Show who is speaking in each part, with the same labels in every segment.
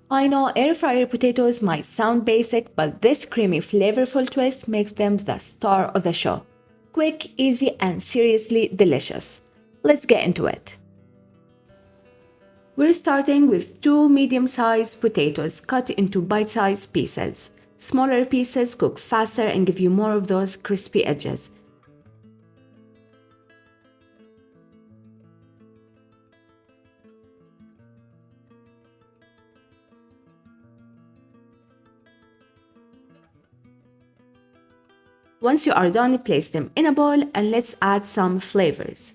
Speaker 1: I know air fryer potatoes might sound basic, but this creamy, flavorful twist makes them the star of the show. Quick, easy, and seriously delicious. Let's get into it. We're starting with two medium-sized potatoes cut into bite-sized pieces. Smaller pieces cook faster and give you more of those crispy edges. Once you are done, place them in a bowl and let's add some flavors.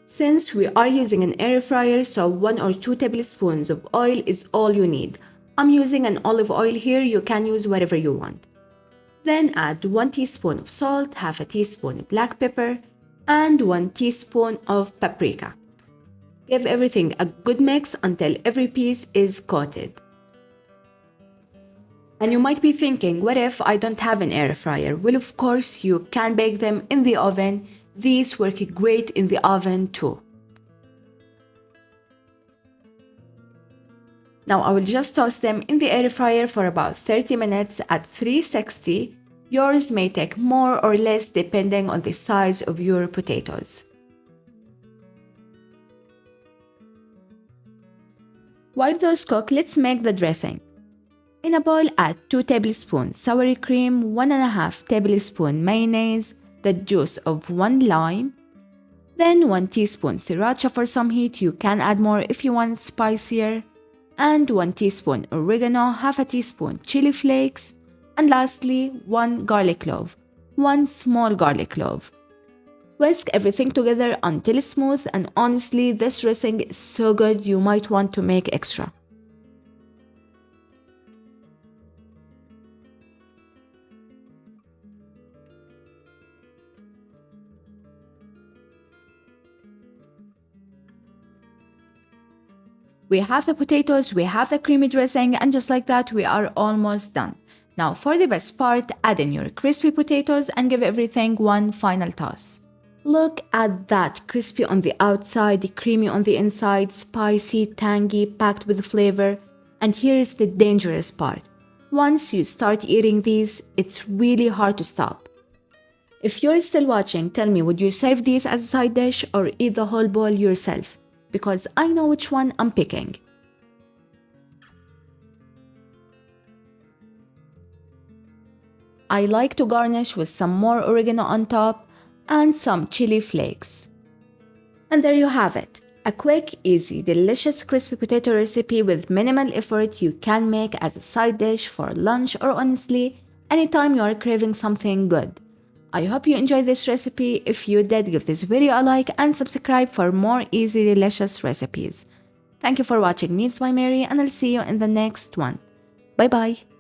Speaker 1: Since we are using an air fryer, so 1 or 2 tablespoons of oil is all you need. I'm using an olive oil here, you can use whatever you want. Then add 1 teaspoon of salt, half a teaspoon of black pepper, and 1 teaspoon of paprika. Give everything a good mix until every piece is coated. And you might be thinking, what if I don't have an air fryer? Well, of course, you can bake them in the oven. These work great in the oven too. Now I will just toast them in the air fryer for about 30 minutes at 360. Yours may take more or less depending on the size of your potatoes. While those cook, let's make the dressing. In a bowl, add 2 tablespoons sour cream, 1.5 tablespoons mayonnaise, the juice of 1 lime, then 1 teaspoon sriracha for some heat, you can add more if you want spicier, and 1 teaspoon oregano, half a teaspoon chili flakes, and lastly 1 garlic clove, 1 small garlic clove. Whisk everything together until smooth, and honestly this dressing is so good you might want to make extra. We have the potatoes, we have the creamy dressing, and just like that, we are almost done. Now for the best part, add in your crispy potatoes and give everything one final toss. Look at that, crispy on the outside, creamy on the inside, spicy, tangy, packed with flavor. And here is the dangerous part. Once you start eating these, it's really hard to stop. If you're still watching, tell me, would you serve these as a side dish or eat the whole bowl yourself? Because I know which one I'm picking. I like to garnish with some more oregano on top and some chili flakes. And there you have it. A quick, easy, delicious crispy potato recipe with minimal effort you can make as a side dish for lunch or honestly, anytime you are craving something good. I hope you enjoyed this recipe. If you did, give this video a like and subscribe for more easy, delicious recipes. Thank you for watching Meals by Mary, and I'll see you in the next one. Bye bye.